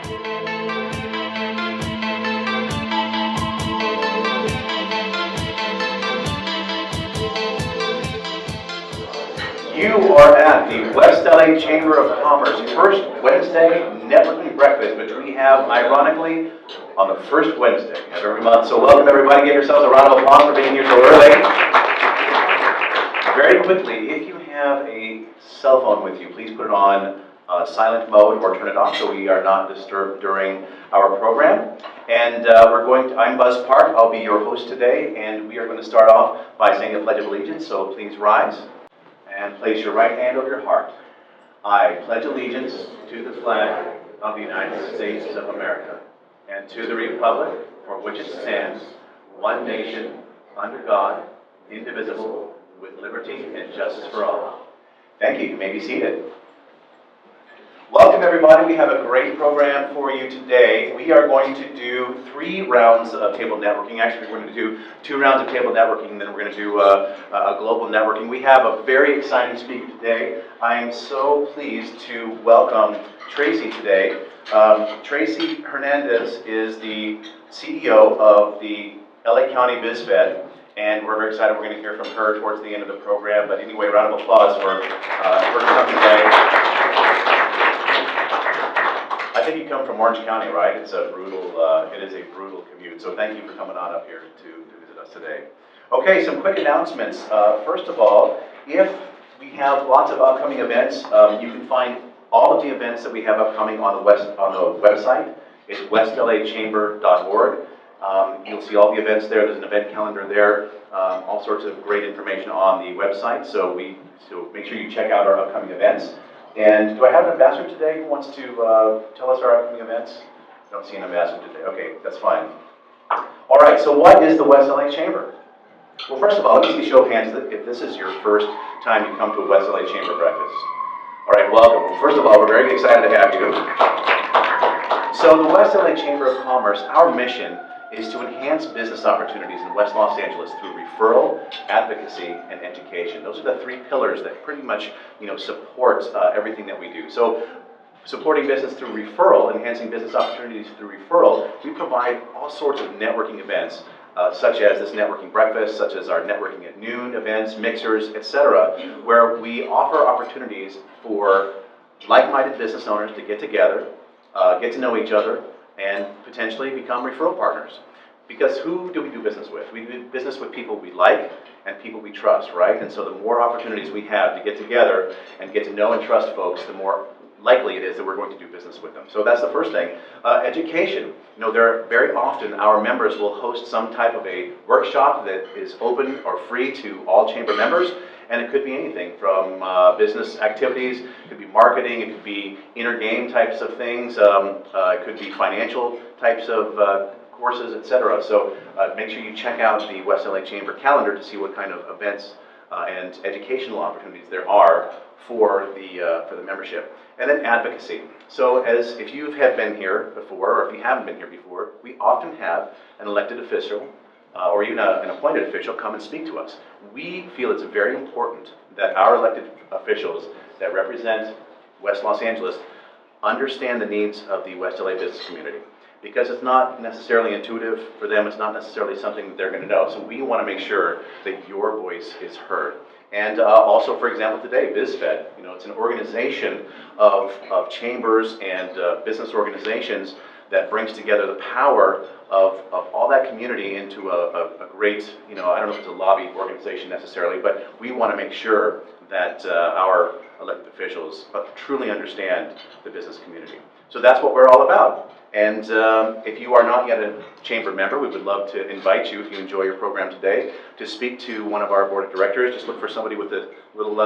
You are at the West LA Chamber of Commerce first Wednesday networking breakfast, which we have, ironically, on the first Wednesday of every month. So welcome everybody. Give yourselves a round of applause for being here so early. Very quickly, if you have a cell phone with you, please put it on silent mode or turn it off so we are not disturbed during our program. And I'm Buzz Park. I'll be your host today, and we are going to start off by saying the Pledge of Allegiance. So please rise and place your right hand over your heart. I pledge allegiance to the flag of the United States of America and to the republic for which it stands, one nation, under God, indivisible, with liberty and justice for all. Thank you. You may be seated. Welcome everybody. We have a great program for you today. We are going to do 3 rounds of table networking. Actually, we're going to do 2 rounds of table networking, and then we're going to do a global networking. We have a very exciting speaker today. I am so pleased to welcome Tracy today. Tracy Hernandez is the CEO of the LA County BizFed, and we're very excited. We're going to hear from her towards the end of the program. But anyway, round of applause for coming today. I think you come from Orange County, right? It's a brutal, it is a brutal commute. So thank you for coming on up here to visit us today. Okay, some quick announcements. First of all, if we have lots of upcoming events, you can find all of the events that we have upcoming on the website. It's westlachamber.org. You'll see all the events there. There's an event calendar there. All sorts of great information on the website. So make sure you check out our upcoming events. And do I have an ambassador today who wants to tell us our upcoming events? I don't see an ambassador today. Okay, that's fine. All right, so what is the West LA Chamber? Well, first of all, let me see a show of hands if this is your first time you come to a West LA Chamber breakfast. All right, welcome. Well, first of all, we're very excited to have you. So the West LA Chamber of Commerce, our mission is to enhance business opportunities in West Los Angeles through referral, advocacy, and education. Those are the 3 pillars that pretty much, support everything that we do. So, supporting business through referral, enhancing business opportunities through referral, we provide all sorts of networking events, such as this networking breakfast, such as our networking at noon events, mixers, etc., where we offer opportunities for like-minded business owners to get together, get to know each other, and potentially become referral partners. Because who do we do business with? We do business with people we like and people we trust, right? And so the more opportunities we have to get together and get to know and trust folks, the more likely it is that we're going to do business with them. So that's the first thing. Education. Very often our members will host some type of a workshop that is open or free to all chamber members. And it could be anything from business activities, it could be marketing, it could be inner game types of things, it could be financial types of courses, etc. So make sure you check out the West LA Chamber calendar to see what kind of events and educational opportunities there are for the membership. And then advocacy. So if you have been here before, or if you haven't been here before, we often have an elected official or even an appointed official come and speak to us. We feel it's very important that our elected officials that represent West Los Angeles understand the needs of the West LA business community, because it's not necessarily intuitive for them. It's not necessarily something that they're going to know. So we want to make sure that your voice is heard. And also, for example, today, BizFed, it's an organization of chambers and business organizations that brings together the power of all that community into a great, I don't know if it's a lobby organization necessarily, but we want to make sure that our elected officials truly understand the business community. So that's what we're all about. And if you are not yet a chamber member, we would love to invite you, if you enjoy your program today, to speak to one of our board of directors. Just look for somebody with a little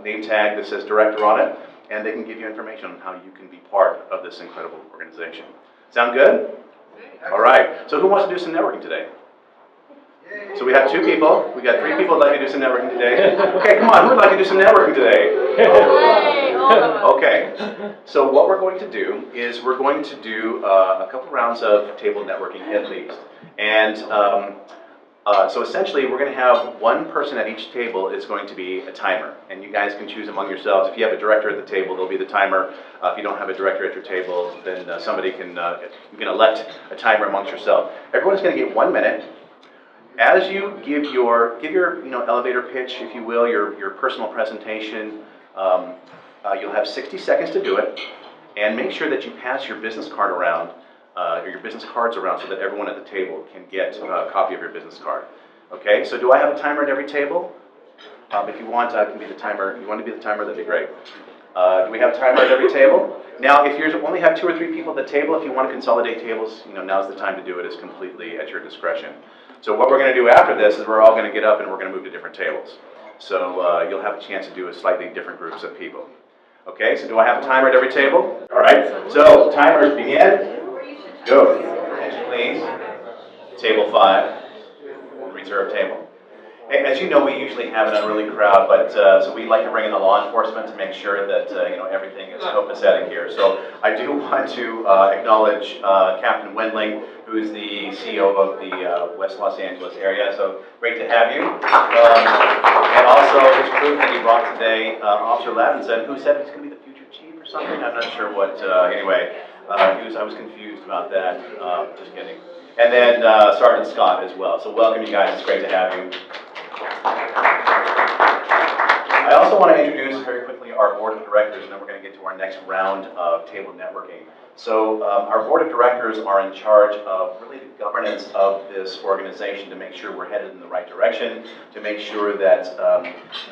name tag that says director on it, and they can give you information on how you can be part of this incredible organization. Sound good? All right. So who wants to do some networking today? So we have 2 people. We got 3 people who'd like to do some networking today. Okay, come on. Who would like to do some networking today? Okay. So what we're going to do is we're going to do a couple rounds of table networking at least. And So essentially, we're going to have one person at each table is going to be a timer, and you guys can choose among yourselves. If you have a director at the table, there'll be the timer. If you don't have a director at your table, then somebody can, you can elect a timer amongst yourself. Everyone's going to get 1 minute. As you give your elevator pitch, if you will, your personal presentation, you'll have 60 seconds to do it, and make sure that you pass your business card around, or your business cards around, so that everyone at the table can get a copy of your business card. Okay, so do I have a timer at every table? If you want, I can be the timer. If you want to be the timer, that'd be great. Do we have a timer at every table? Now, if you only have 2 or 3 people at the table, if you want to consolidate tables, now's the time to do it. It's completely at your discretion. So what we're going to do after this is we're all going to get up and we're going to move to different tables. So you'll have a chance to do a slightly different groups of people. Okay, so do I have a timer at every table? All right, so timers begin. Go. Attention, please. Table 5, reserve table. As you know, we usually have an unruly crowd, but so we like to bring in the law enforcement to make sure that everything is copacetic here. So I do want to acknowledge Captain Wendling, who is the CEO of the West Los Angeles area. So great to have you. And also his crew that he brought today, Officer Lavinson, who said he's going to be the future chief or something. I'm not sure what. Anyway, I was confused about that. Just kidding. And then Sergeant Scott as well. So welcome, you guys. It's great to have you. I also want to introduce very quickly our board of directors, and then we're going to get to our next round of table networking. So our board of directors are in charge of really the governance of this organization to make sure we're headed in the right direction, to make sure that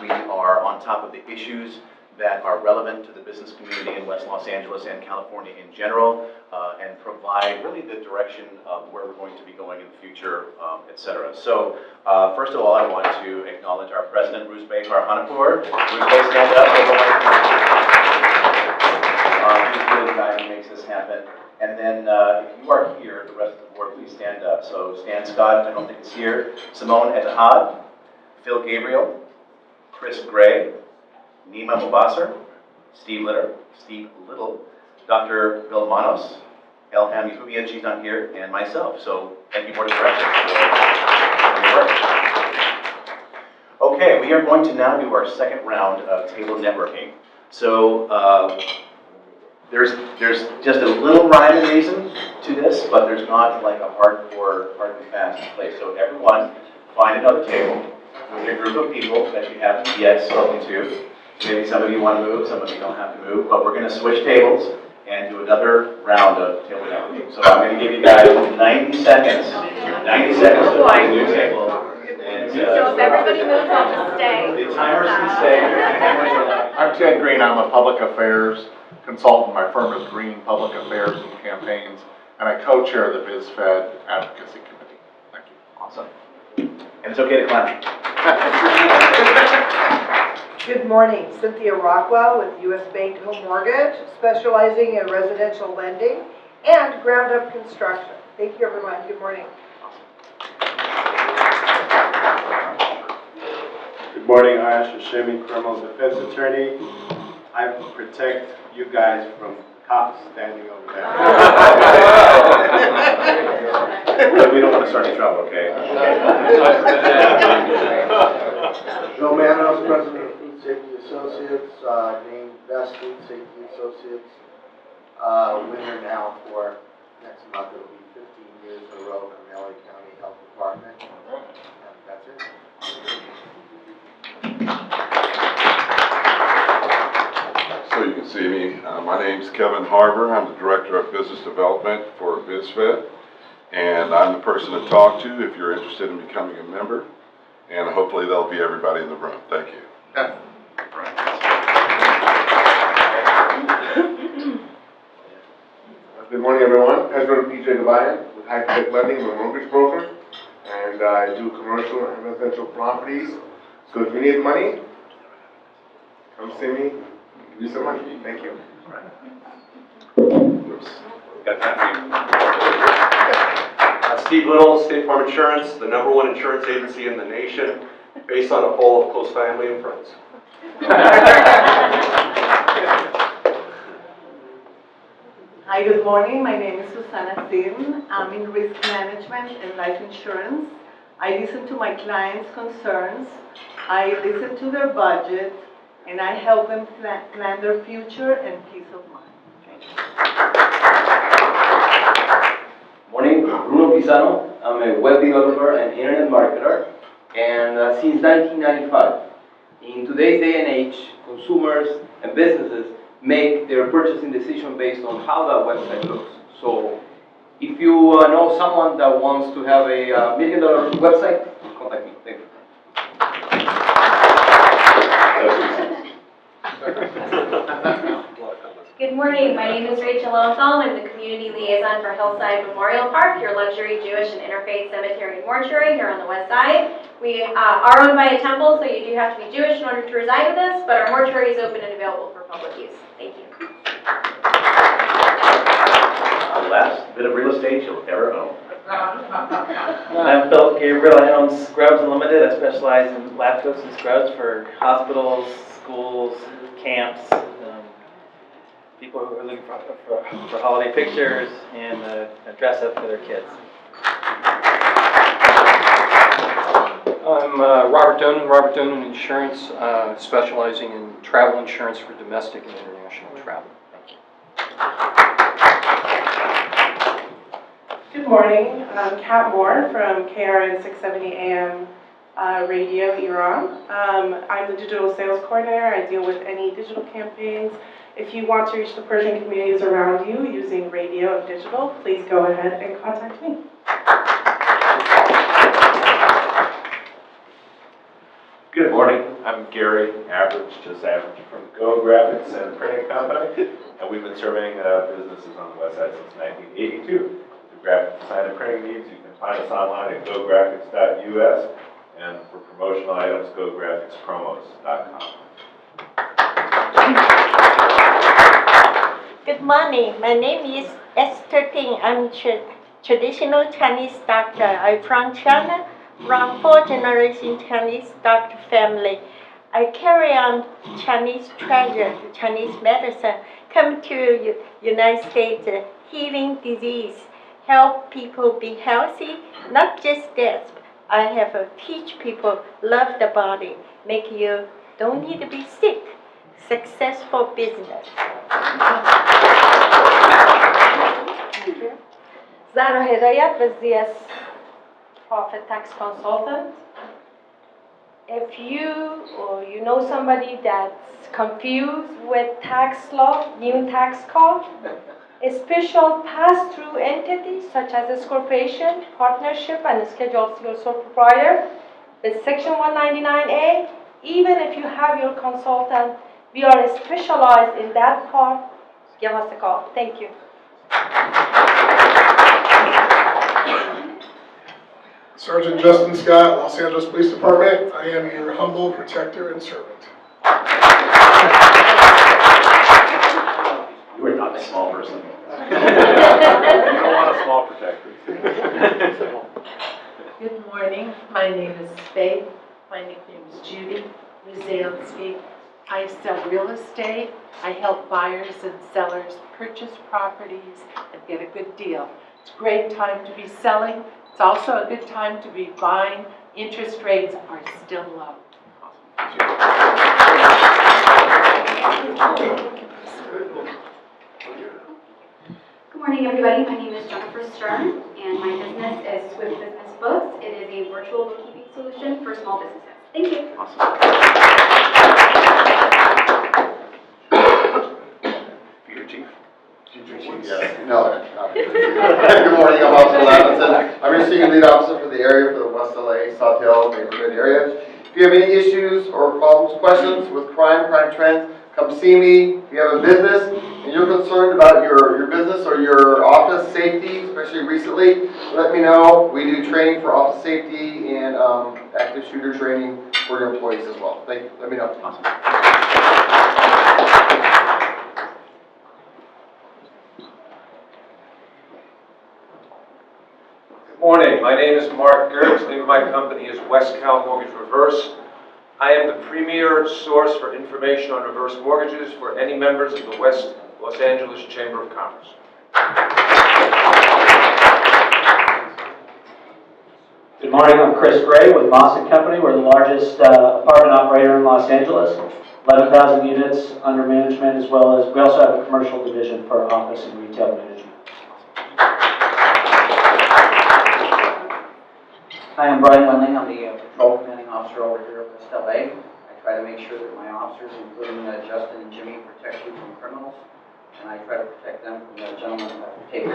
we are on top of the issues that are relevant to the business community in West Los Angeles and California in general, and provide really the direction of where we're going to be going in the future, et cetera. So first of all, I want to acknowledge our president, Bruce Bay Farhanapur. Bruce Bay, stand up. He's really the guy who makes this happen. And then if you are here, the rest of the board, please stand up. So Stan Scott, I don't think is here. Simone Etihad, Phil Gabriel, Chris Gray, Nima Mubasser, Steve Little, Dr. Bill Manos, Elham Yahubian, she's not here, and myself. So thank you, Board of Directors, for your work. Okay, we are going to now do our second round of table networking. So there's just a little rhyme and reason to this, but there's not like a hard and fast place. So everyone find another table with a group of people that you haven't yet spoken to. Maybe some of you want to move, some of you don't have to move, but we're going to switch tables and do another round of table networking. So I'm going to give you guys 90 seconds. 90 seconds to find a new table. And, so if everybody moves, I'll just stay. The timers can stay. I'm Ted Green. I'm a public affairs consultant. My firm is Green Public Affairs and Campaigns, and I co-chair the BizFed Advocacy Committee. Thank you. Awesome. And it's okay to clap. Good morning, Cynthia Rockwell with U.S. Bank Home Mortgage, specializing in residential lending and ground-up construction. Thank you, everyone. Good morning. Good morning, Ayash Hashemi, criminal defense attorney. I protect you guys from cops standing over there. But we don't want to start any trouble, okay? Joe Manos, president of Food Safety Associates, named Best Food Safety Associates winner now for next month. It'll be 15 years in a row from LA County Health Department. And that's it. So you can see me. My name's Kevin Harbour. I'm the Director of Business Development for BizFed, and I'm the person to talk to if you're interested in becoming a member, and hopefully there'll be everybody in the room. Thank you. Good morning, everyone. Pedro PJ Gavayan with High Tech Lending. I'm a mortgage broker, and I do commercial and residential properties. So if you need money, come see me. Give you some money. Thank you. Oops. Got time for you. Steve Little, State Farm Insurance, the #1 insurance agency in the nation, based on a poll of close family and friends. Hi, good morning. My name is Susana Sin. I'm in risk management and life insurance. I listen to my clients' concerns, I listen to their budget, and I help them plan their future and peace of mind. Thank you. Morning, Bruno Pisano. I'm a web developer and internet marketer, and since 1995. In today's day and age, consumers and businesses make their purchasing decision based on how that website looks. So, if you know someone that wants to have a $1 million website, contact me. Thank you. Good morning, my name is Rachel Lowenthal. I'm the Community Liaison for Hillside Memorial Park, your luxury Jewish and interfaith cemetery and mortuary here on the west side. We are owned by a temple, so you do have to be Jewish in order to reside with us, but our mortuary is open and available for public use. Thank you. The last bit of real estate you'll ever own. I'm Philip Gabriel. I own Scrubs Unlimited. I specialize in lab coats and scrubs for hospitals, schools, camps, people who are looking for holiday pictures and a dress up for their kids. I'm Robert Donan Insurance, specializing in travel insurance for domestic and international travel. Thank you. Good morning, I'm Kat Moore from KRN 670 AM Radio Iran. I'm the digital sales coordinator. I deal with any digital campaigns. If you want to reach the Persian communities around you using radio and digital, please go ahead and contact me. Good morning, I'm Gary Average, just average from Go Graphics and Printing Company, and we've been surveying businesses on the west side since 1982. For graphic design and printing needs, you can find us online at gographics.us, and for promotional items, gographicspromos.com. Good morning. My name is Esther Ting. I'm traditional Chinese doctor. I'm from China, from 4th-generation Chinese doctor family. I carry on Chinese treasure, Chinese medicine, come to United States, healing disease, help people be healthy, not just that. I have teach people love the body, make you don't need to be sick. Successful business. Zara Hedayat with ZS Profit Tax Consultant. If you or you know somebody that's confused with tax law, new tax code, a special pass-through entity such as a corporation, partnership, and a Schedule C or sole proprietor with Section 199A, even if you have your consultant, we are specialized in that part. Give us a call. Thank you. Sergeant Justin Scott, Los Angeles Police Department. I am your humble protector and servant. You are not a small person. You don't want a small protector. Good morning. My name is Faith. My nickname is Judy Muzansky. I sell real estate. I help buyers and sellers purchase properties and get a good deal. It's a great time to be selling. It's also a good time to be buying. Interest rates are still low. Good morning, everybody. My name is Jennifer Stern, and my business is Swift Business Books. It is a virtual bookkeeping solution for small businesses. Thank you. Awesome. For your chief? No. Good morning, I'm Officer Lavison. I'm your senior lead officer for the area for the West LA, South Hill neighborhood area. If you have any issues or problems, questions with crime trends, come see me. If you have a business and you're concerned about your business or your office safety, especially recently, let me know. We do training for office safety and active shooter training for your employees as well. Thank you. Let me know. Awesome. Good morning, my name is Mark Gertz. The name of my company is West Cal Mortgage Reverse. I am the premier source for information on reverse mortgages for any members of the West Los Angeles Chamber of Commerce. Good morning, I'm Chris Gray with Moss & Company. We're the largest apartment operator in Los Angeles, 11,000 units under management, as well as we also have a commercial division for office and retail management. Hi, I'm Brian Wendling. I'm the patrol commanding officer over here at West LA. I try to make sure that my officers, including Justin and Jimmy, protect you from criminals, and I try to protect them from the gentleman at the table.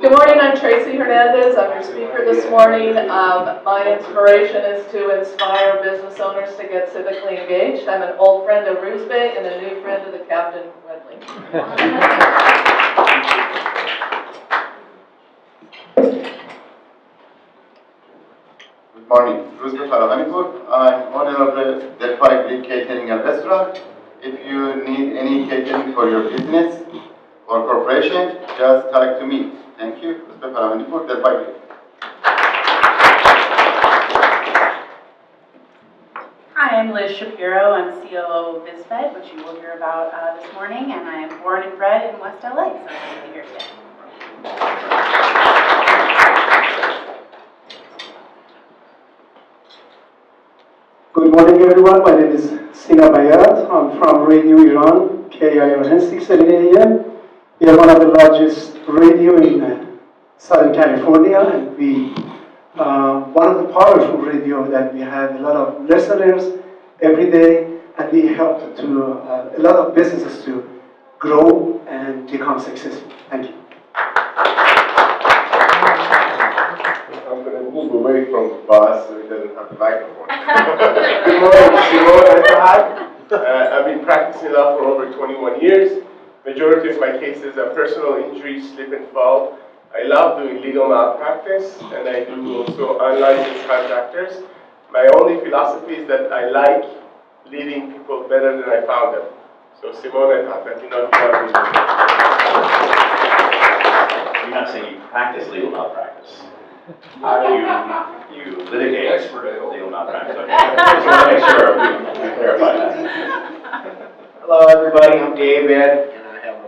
Good morning, I'm Tracy Hernandez. I'm your speaker this morning. My inspiration is to inspire business owners to get civically engaged. I'm an old friend of Roos Bay and a new friend of the Captain Wedley. Good morning, Roos Bay Farahanipur. I'm owner of the Delphi Greek Catering and Restaurant. If you need any catering for your business or corporation, just talk to me. Thank you. Roos Bay Farahanipur, Delphi Greek. Hi, I'm Liz Shapiro. I'm COO of BizFed, which you will hear about this morning, and I am born and bred in West LA, so I'm glad to be here today. Good morning, everyone. My name is Sina Bayat. I'm from Radio Iran, KIRN 670 AM. We are one of the largest radio in Southern California, and we one of the powerful radio that we have a lot of listeners every day, and we help to a lot of businesses to grow and become successful. Thank you. I'm going to move away from the boss so he doesn't have the microphone. Good morning, Simone and Fahad. I've been practicing law for over 21 years. Majority of my cases are personal injury, slip and fall. I love doing legal malpractice, and I do also unlicensed contractors. My only philosophy is that I like leaving people better than I found them. So Simone, I thought that you know You're not saying you practice legal malpractice. You litigate legal malpractice. Okay. Just want to make sure we clarify that. Hello, everybody. I'm David, and I have a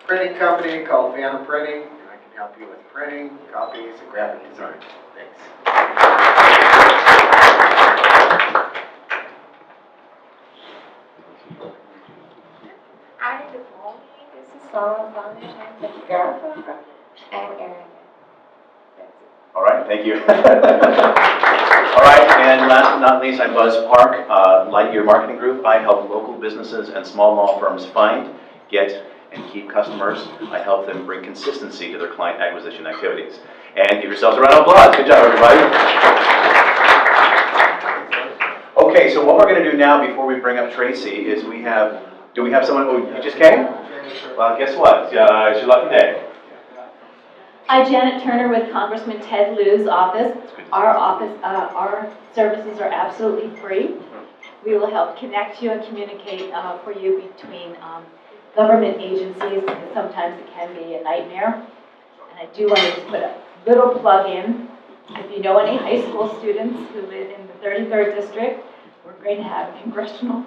printing company called Phantom Printing, and I can help you with printing, copies, and graphic design. Thanks. Hi, good morning. This is Laura Bonnet. I'm the girlfriend and Aaron. All right, thank you. All right, and last but not least, I'm Buzz Park, Lightyear Marketing Group. I help local businesses and small law firms find, get, and keep customers. I help them bring consistency to their client acquisition activities. And give yourselves a round of applause. Good job, everybody. Okay, so what we're going to do now before we bring up Tracy is do we have someone, oh, you just came? Well, guess what? It's your lucky day. Hi, Janet Turner with Congressman Ted Lieu's office. Our services are absolutely free. We will help connect you and communicate for you between government agencies, because sometimes it can be a nightmare. And I do want to just put a little plug in. If you know any high school students who live in the 33rd district, we're going to have a congressional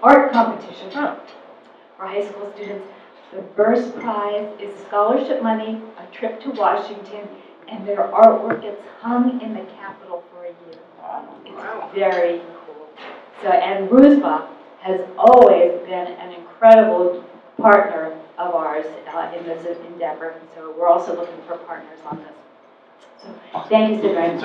art competition for high school students. The first prize is scholarship money, a trip to Washington, and their artwork gets hung in the Capitol for a year. It's very cool. So, and RUSBA has always been an incredible partner of ours in this endeavor. So we're also looking for partners on this. So thank you so very much.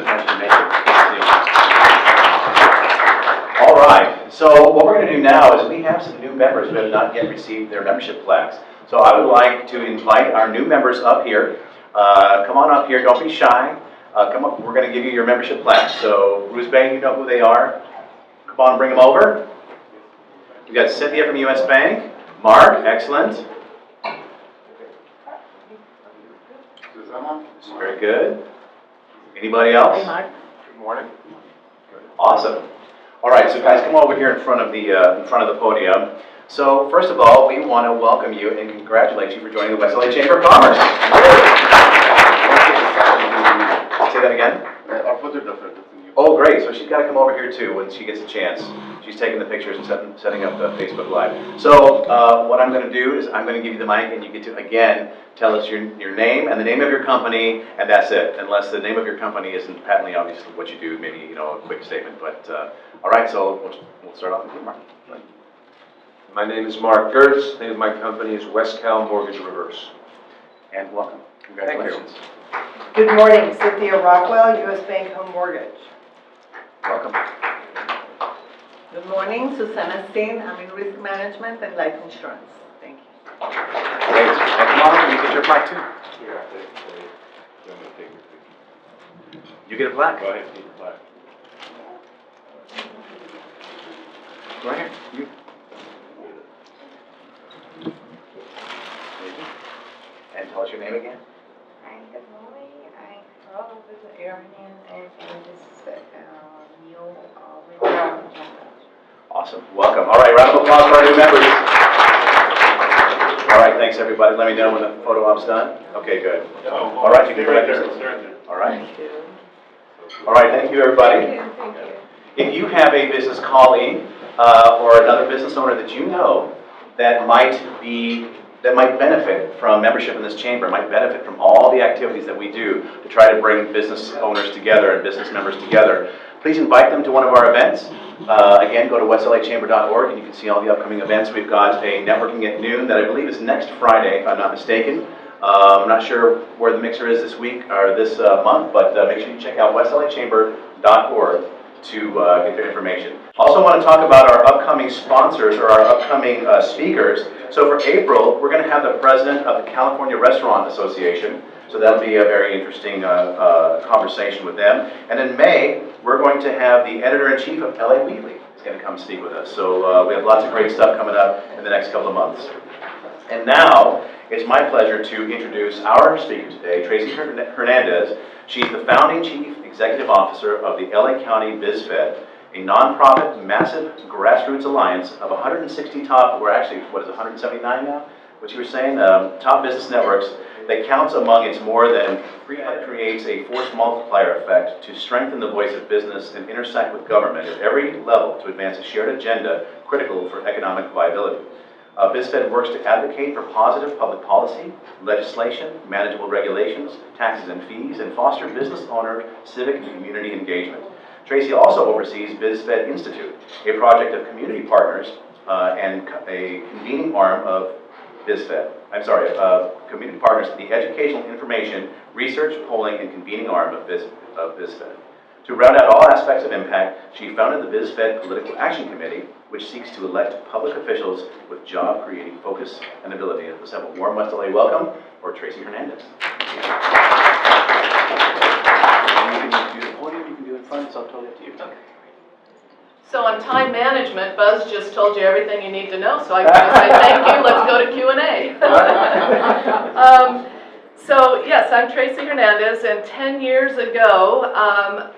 All right, so what we're going to do now is we have some new members who have not yet received their membership plaques. So I would like to invite our new members up here. Come on up here, don't be shy. Come up, we're going to give you your membership plaques. So Roos Bay, you know who they are. Come on, bring them over. We've got Cynthia from US Bank. Mark, excellent. Very good. Anybody else? Hey, Mark. Good morning. Awesome. All right, so guys, come over here in front of the podium. So first of all, we want to welcome you and congratulate you for joining the West LA Chamber of Commerce. Say that again. Our photographer. Oh, great, so she's got to come over here too when she gets a chance. She's taking the pictures and setting up the Facebook Live. So what I'm going to do is I'm going to give you the mic and you get to, again, tell us your name and the name of your company, and that's it. Unless the name of your company isn't patently obvious what you do, maybe, a quick statement. But, all right, so we'll start off with you, Mark. My name is Mark Gertz. The name of my company is Westcal Mortgage Reverse. And welcome. Congratulations. Good morning, Cynthia Rockwell, U.S. Bank Home Mortgage. Welcome. Good morning, Susanna Steen. I'm in risk management and life insurance. Thank you. Great. And come on, you get your plaque too. Here, I'm going to take your picture. You get a plaque. Go ahead, take your plaque. Go ahead. You. And tell us your name again. Hi, good morning. I'm from the Iranian and this is new member. Awesome. Welcome. All right, round of applause for our new members. All right, thanks everybody. Let me know when the photo op's done. Okay, good. All right, you can direct yourself. All right. All right, thank you everybody. Thank you. If you have a business colleague or another business owner that you know that might benefit from membership in this chamber, might benefit from all the activities that we do to try to bring business owners together and business members together, please invite them to one of our events. Again, go to westlachamber.org and you can see all the upcoming events. We've got a networking at noon that I believe is next Friday, if I'm not mistaken. I'm not sure where the mixer is this week or this month, but make sure you check out westlachamber.org to get your information. Also want to talk about our upcoming sponsors or our upcoming speakers. So for April, we're going to have the president of the California Restaurant Association. So that'll be a very interesting conversation with them. And in May, we're going to have the editor-in-chief of LA Weekly is going to come speak with us. So we have lots of great stuff coming up in the next couple of months. And now, it's my pleasure to introduce our speaker today, Tracy Hernandez. She's the founding chief executive officer of the LA County BizFed, a nonprofit, massive grassroots alliance of 160 top, we're actually, 179 now? What you were saying? Top business networks that counts among its more than 300, creates a force multiplier effect to strengthen the voice of business and intersect with government at every level to advance a shared agenda critical for economic viability. BizFed works to advocate for positive public policy, legislation, manageable regulations, taxes and fees, and foster business owner civic and community engagement. Tracy also oversees BizFed Institute, a project of community partners and a convening arm of BizFed. Community partners, the educational information, research, polling, and convening arm of BizFed. To round out all aspects of impact, she founded the BizFed Political Action Committee, which seeks to elect public officials with job-creating focus and ability. Let's have a warm West LA welcome for Tracy Hernandez. And you can do the podium, you can do it in front, it's all totally up to you. Okay. So on time management, Buzz just told you everything you need to know, so I can just say thank you, let's go to Q&A. So yes, I'm Tracy Hernandez, and 10 years ago,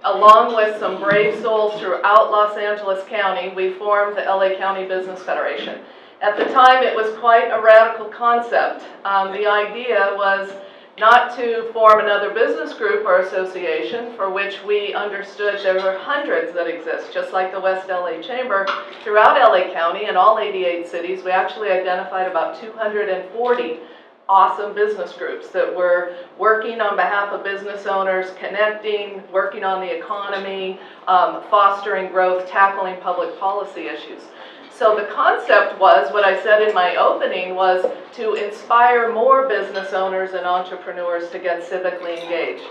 along with some brave souls throughout Los Angeles County, we formed the LA County Business Federation. At the time, it was quite a radical concept. The idea was not to form another business group or association, for which we understood there were hundreds that exist, just like the West LA Chamber. Throughout LA County and all 88 cities, we actually identified about 240 awesome business groups that were working on behalf of business owners, connecting, working on the economy, fostering growth, tackling public policy issues. So the concept was, what I said in my opening, was to inspire more business owners and entrepreneurs to get civically engaged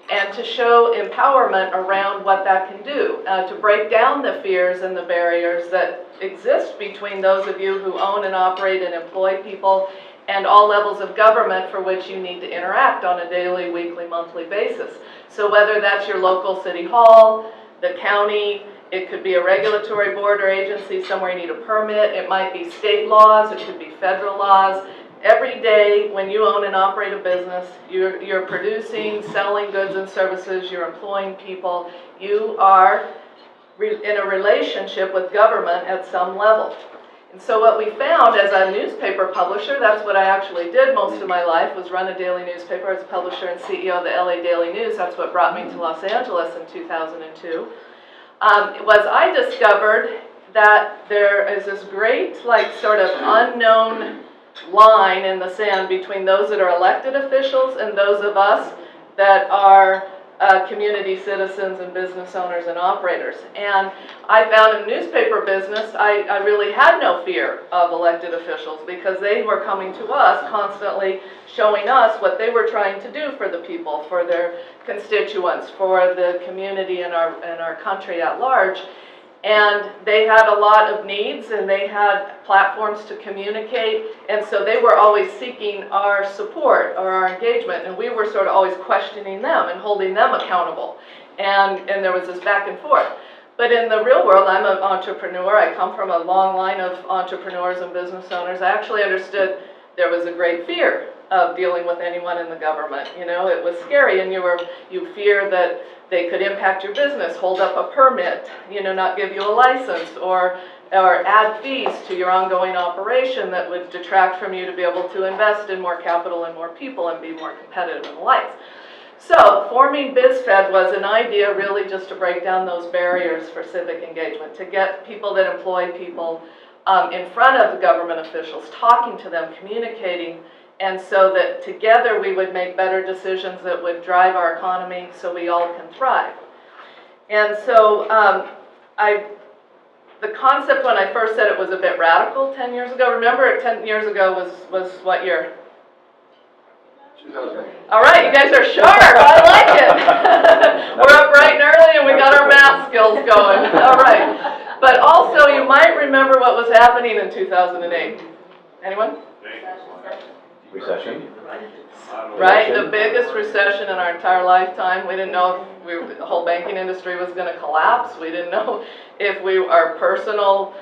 and to show empowerment around what that can do, to break down the fears and the barriers that exist between those of you who own and operate and employ people and all levels of government for which you need to interact on a daily, weekly, monthly basis. So whether that's your local city hall, the county, it could be a regulatory board or agency, somewhere you need a permit, it might be state laws, it could be federal laws. Every day when you own and operate a business, you're producing, selling goods and services, you're employing people, you are in a relationship with government at some level. And so what we found as a newspaper publisher, that's what I actually did most of my life, was run a daily newspaper as a publisher and CEO of the LA Daily News. That's what brought me to Los Angeles in 2002. Was I discovered that there is this great, like, sort of unknown line in the sand between those that are elected officials and those of us that are community citizens and business owners and operators. And I found in the newspaper business, I really had no fear of elected officials because they were coming to us constantly showing us what they were trying to do for the people, for their constituents, for the community and our country at large. And they had a lot of needs and they had platforms to communicate, and so they were always seeking our support or our engagement, and we were sort of always questioning them and holding them accountable. And there was this back and forth. But in the real world, I'm an entrepreneur. I come from a long line of entrepreneurs and business owners. I actually understood there was a great fear of dealing with anyone in the government. You know, it was scary, and you fear that they could impact your business, hold up a permit, you know, not give you a license, or add fees to your ongoing operation that would detract from you to be able to invest in more capital and more people and be more competitive in the lights. So forming BizFed was an idea really just to break down those barriers for civic engagement, to get people that employ people in front of the government officials, talking to them, communicating, and so that together we would make better decisions that would drive our economy so we all can thrive. And so the concept when I first said it was a bit radical 10 years ago. Remember 10 years ago was what year? 2008. All right, you guys are sharp. I like it. We're up bright and early and we got our math skills going. All right. But also you might remember what was happening in 2008. Anyone? Recession. Right, the biggest recession in our entire lifetime. We didn't know if the whole banking industry was going to collapse. We didn't know if our personal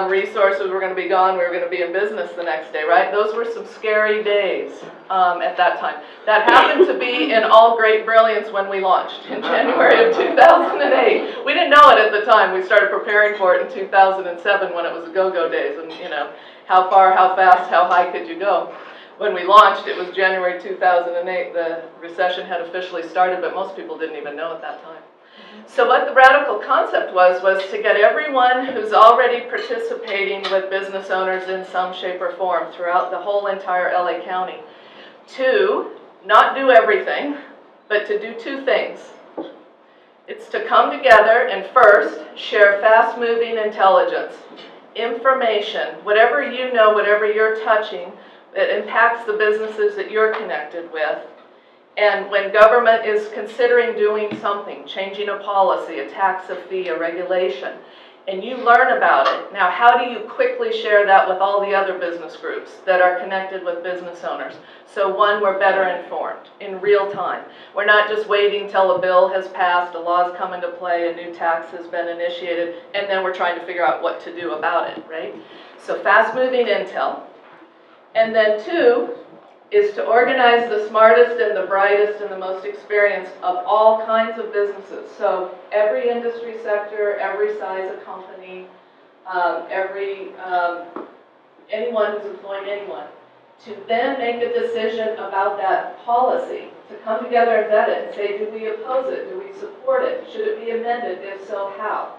resources were going to be gone. We were going to be in business the next day, right? Those were some scary days at that time. That happened to be in all great brilliance when we launched in January of 2008. We didn't know it at the time. We started preparing for it in 2007 when it was the go-go days, and you know, how far, how fast, how high could you go? When we launched, it was January 2008. The recession had officially started, but most people didn't even know at that time. So what the radical concept was to get everyone who's already participating with business owners in some shape or form throughout the whole entire LA County to not do everything, but to do two things. It's to come together and first share fast-moving intelligence, information, whatever you know, whatever you're touching, that impacts the businesses that you're connected with. And when government is considering doing something, changing a policy, a tax, a fee, a regulation, and you learn about it, now how do you quickly share that with all the other business groups that are connected with business owners? So one, we're better informed in real time. We're not just waiting till a bill has passed, a law's come into play, a new tax has been initiated, and then we're trying to figure out what to do about it, right? So fast-moving intel. And then two is to organize the smartest and the brightest and the most experienced of all kinds of businesses. So every industry sector, every size of company, anyone who's employing anyone, to then make a decision about that policy, to come together and vet it and say, do we oppose it? Do we support it? Should it be amended? If so, how?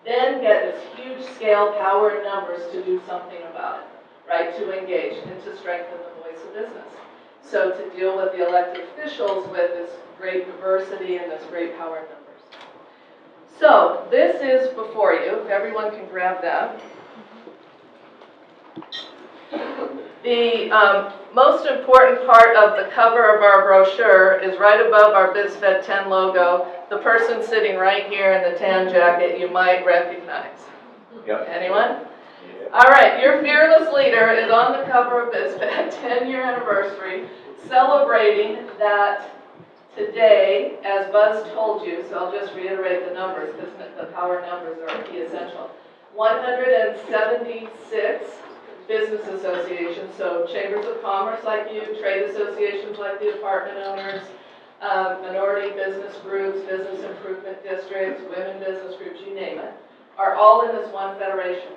Then get this huge scale, power, and numbers to do something about it. Right, to engage and to strengthen the voice of business. So to deal with the elected officials with this great diversity and this great power in numbers. So this is before you, if everyone can grab that. The most important part of the cover of our brochure is right above our BizFed 10 logo, the person sitting right here in the tan jacket you might recognize. Yep. Anyone? All right, your fearless leader is on the cover of BizFed 10-year anniversary, celebrating that today, as Buzz told you, so I'll just reiterate the numbers because the power numbers are key essential. 176 business associations, so chambers of commerce like you, trade associations like the apartment owners, minority business groups, business improvement districts, women business groups, you name it, are all in this one federation.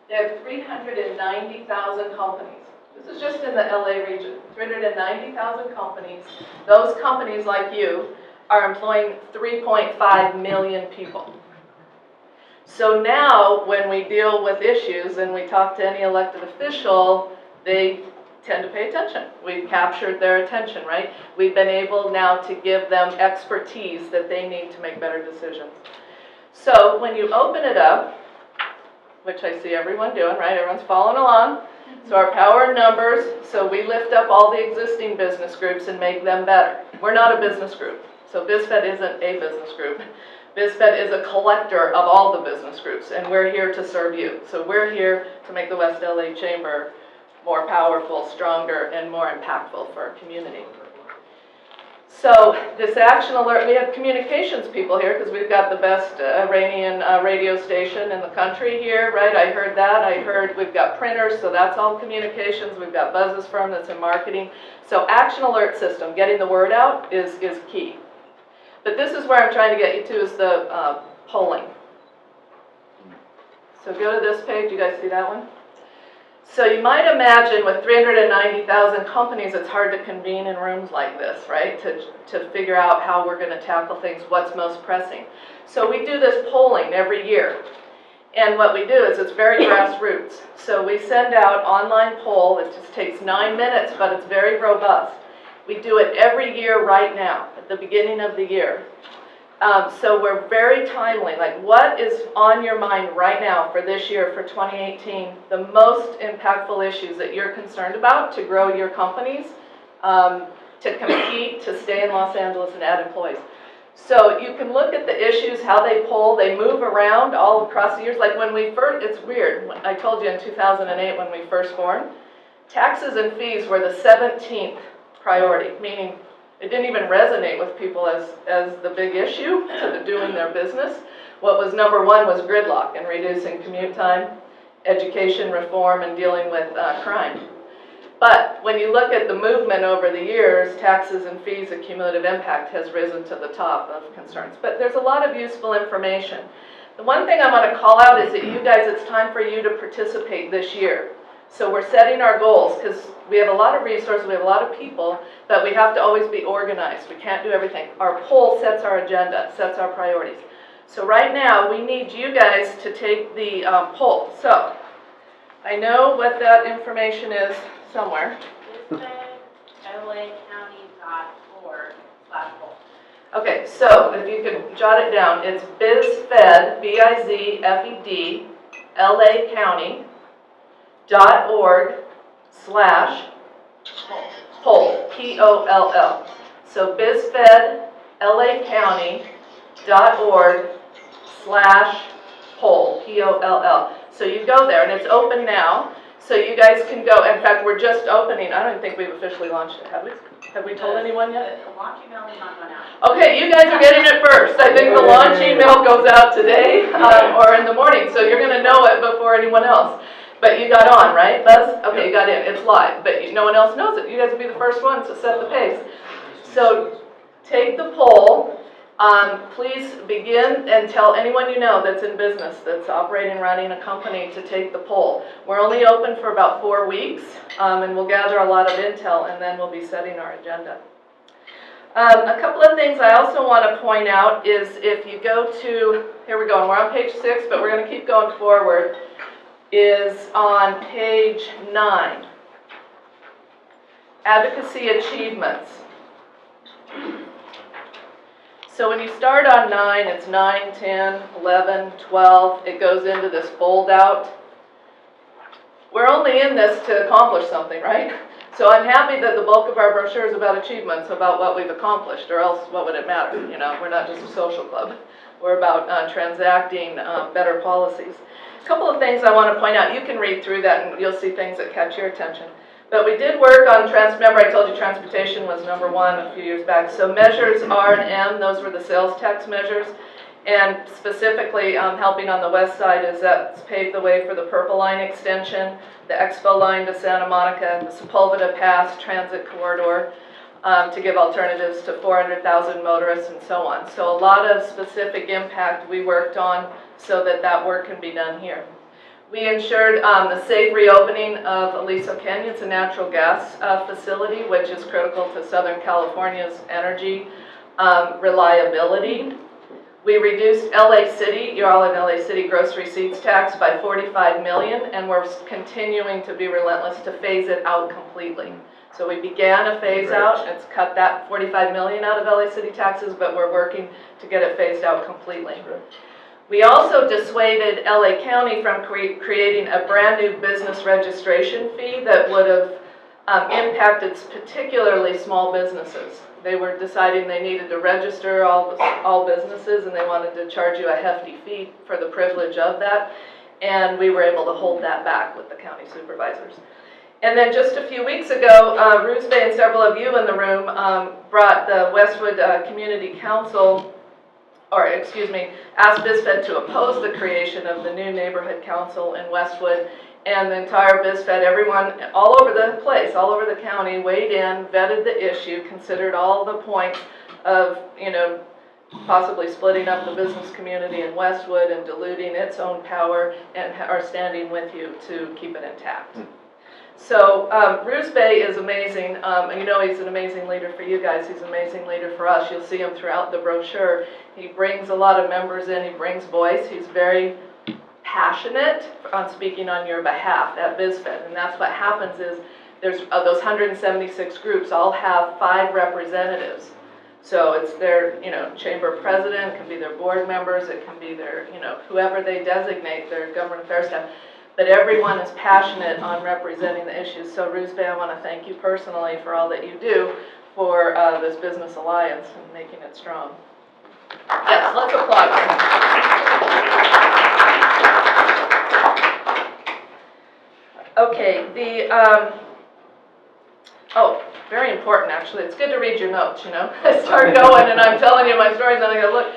They have 390,000 companies. This is just in the LA region, 390,000 companies. Those companies like you are employing 3.5 million people. So now when we deal with issues and we talk to any elected official, they tend to pay attention. We've captured their attention, right? We've been able now to give them expertise that they need to make better decisions. So when you open it up, which I see everyone doing, right? Everyone's following along. So our power in numbers, so we lift up all the existing business groups and make them better. We're not a business group. So BizFed isn't a business group. BizFed is a collector of all the business groups, and we're here to serve you. So we're here to make the West LA Chamber more powerful, stronger, and more impactful for our community. So this action alert, we have communications people here because we've got the best Iranian radio station in the country here, right? I heard that. I heard we've got printers, so that's all communications. We've got Buzz's firm that's in marketing. So action alert system, getting the word out is key. But this is where I'm trying to get you to is the polling. So go to this page. You guys see that one? So you might imagine with 390,000 companies, it's hard to convene in rooms like this, right? To figure out how we're going to tackle things, what's most pressing. So we do this polling every year. And what we do is it's very grassroots. So we send out online poll. It just takes 9 minutes, but it's very robust. We do it every year right now, at the beginning of the year. So we're very timely, like what is on your mind right now for this year, for 2018, the most impactful issues that you're concerned about to grow your companies, to compete, to stay in Los Angeles and add employees. So you can look at the issues, how they poll, they move around all across the years. Like when we first, it's weird, I told you in 2008 when we first formed, taxes and fees were the 17th priority, meaning it didn't even resonate with people as the big issue to doing their business. What was number one was gridlock and reducing commute time, education reform, and dealing with crime. But when you look at the movement over the years, taxes and fees, the cumulative impact has risen to the top of concerns. But there's a lot of useful information. The one thing I want to call out is that you guys, it's time for you to participate this year. So we're setting our goals because we have a lot of resources, we have a lot of people, but we have to always be organized. We can't do everything. Our poll sets our agenda, sets our priorities. So right now, we need you guys to take the poll. So I know what that information is somewhere. BizFedLAcounty.org/poll. Okay, so if you could jot it down, it's BizFed, BIZFED, LA County. .org/poll, P-O-L-L. So BizFedLAcounty.org/poll, P-O-L-L. So you go there, and it's open now, so you guys can go. In fact, we're just opening. I don't think we've officially launched it, have we? Have we told anyone yet? The launch email is not going out. Okay, you guys are getting it first. I think the launch email goes out today or in the morning, so you're going to know it before anyone else. But you got on, right, Buzz? Okay, you got in. It's live, but no one else knows it. You guys will be the first ones to set the pace. So take the poll. Please begin and tell anyone you know that's in business, that's operating, running a company, to take the poll. We're only open for about 4 weeks, and we'll gather a lot of intel, and then we'll be setting our agenda. A couple of things I also want to point out is if you go to, here we go, and we're on page 6, but we're going to keep going forward, is on page 9. Advocacy achievements. So when you start on 9, it's 9, 10, 11, 12. It goes into this fold out. We're only in this to accomplish something, right? So I'm happy that the bulk of our brochure is about achievements, about what we've accomplished, or else what would it matter? You know, we're not just a social club. We're about transacting better policies. A couple of things I want to point out. You can read through that and you'll see things that catch your attention. But we did work on, remember I told you transportation was number 1 a few years back. So measures R and M, those were the sales tax measures. And specifically helping on the west side is that's paved the way for the Purple Line extension, the Expo Line to Santa Monica, the Sepulveda Pass transit corridor to give alternatives to 400,000 motorists and so on. So a lot of specific impact we worked on so that that work can be done here. We ensured the safe reopening of Aliso Canyon. It's a natural gas facility, which is critical to Southern California's energy reliability. We reduced LA City, you're all in LA City, gross receipts tax by 45 million, and we're continuing to be relentless to phase it out completely. So we began a phase out, it's cut that 45 million out of LA City taxes, but we're working to get it phased out completely. We also dissuaded LA County from creating a brand new business registration fee that would have impacted particularly small businesses. They were deciding they needed to register all businesses, and they wanted to charge you a hefty fee for the privilege of that, and we were able to hold that back with the county supervisors. And then just a few weeks ago, Ruth Bay and several of you in the room brought the Westwood Community Council, asked BizFed to oppose the creation of the new neighborhood council in Westwood, and the entire BizFed, everyone all over the place, all over the county, weighed in, vetted the issue, considered all the points of, possibly splitting up the business community in Westwood and diluting its own power, and are standing with you to keep it intact. So Bruce Bay is amazing. He's an amazing leader for you guys. He's an amazing leader for us. You'll see him throughout the brochure. He brings a lot of members in. He brings voice. He's very passionate on speaking on your behalf at BizFed. And that's what happens is there's those 176 groups all have 5 representatives. So it's their, chamber president, it can be their board members, it can be their, whoever they designate, their government affairs staff. But everyone is passionate on representing the issues. So Ruth Bay, I want to thank you personally for all that you do for this business alliance and making it strong. Yes, let's applaud them. Okay, very important actually. It's good to read your notes, I start going and I'm telling you my stories and I go, look.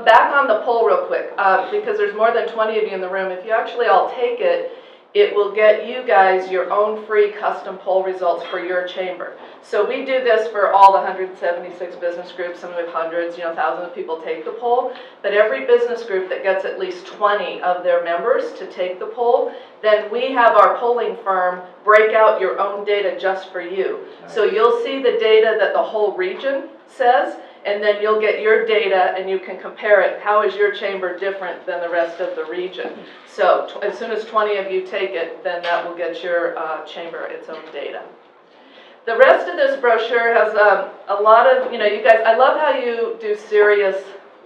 Back on the poll real quick, because there's more than 20 of you in the room. If you actually all take it, it will get you guys your own free custom poll results for your chamber. So we do this for all the 176 business groups, and we have hundreds, thousands of people take the poll. But every business group that gets at least 20 of their members to take the poll, then we have our polling firm break out your own data just for you. Nice. So you'll see the data that the whole region says, and then you'll get your data and you can compare it. How is your chamber different than the rest of the region? So as soon as 20 of you take it, then that will get your chamber its own data. The rest of this brochure has a lot of, you guys, I love how you do serious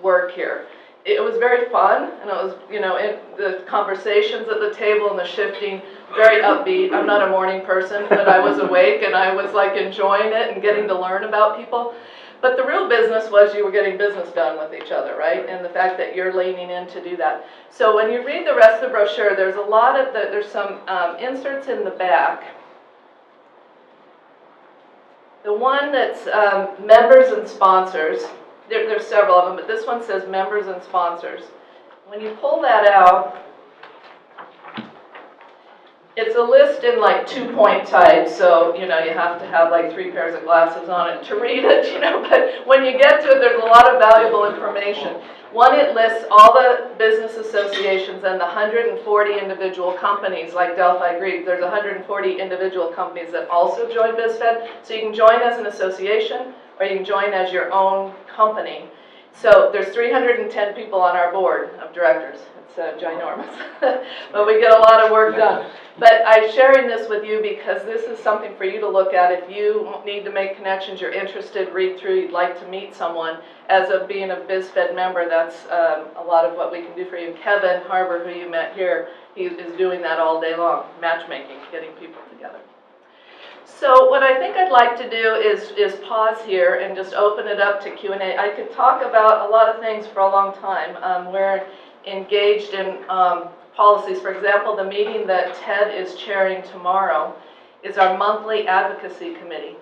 work here. It was very fun, and it was, the conversations at the table and the shifting, very upbeat. I'm not a morning person, but I was awake and I was like enjoying it and getting to learn about people. But the real business was you were getting business done with each other, right? And the fact that you're leaning in to do that. So when you read the rest of the brochure, there's a lot of, there's some inserts in the back. The one that's members and sponsors, there's several of them, but this one says members and sponsors. When you pull that out, it's a list in like 2-point type, so you have to have like 3 pairs of glasses on it to read it, but when you get to it, there's a lot of valuable information. One, it lists all the business associations and the 140 individual companies, like Delphi Greek. There's 140 individual companies that also join BizFed, so you can join as an association or you can join as your own company. So there's 310 people on our board of directors. It's ginormous, but we get a lot of work done. But I'm sharing this with you because this is something for you to look at if you need to make connections, you're interested, read through, you'd like to meet someone. As of being a BizFed member, that's a lot of what we can do for you. Kevin Harbor, who you met here, he is doing that all day long, matchmaking, getting people together. So what I think I'd like to do is pause here and just open it up to Q&A. I could talk about a lot of things for a long time. We're engaged in policies. For example, the meeting that Ted is chairing tomorrow is our monthly advocacy committee.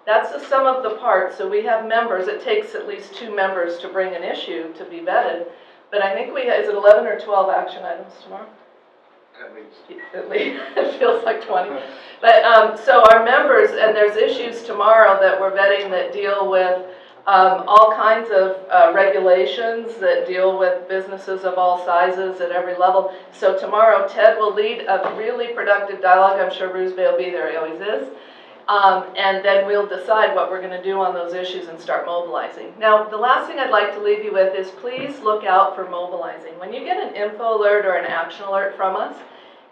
That's the sum of the parts. So we have members. It takes at least 2 members to bring an issue to be vetted. But I think is it 11 or 12 action items tomorrow? At least. At least. It feels like 20. But so our members, and there's issues tomorrow that we're vetting that deal with all kinds of regulations that deal with businesses of all sizes at every level. So tomorrow, Ted will lead a really productive dialogue. I'm sure Bruce Bay will be there, he always is. And then we'll decide what we're going to do on those issues and start mobilizing. Now, the last thing I'd like to leave you with is please look out for mobilizing. When you get an info alert or an action alert from us,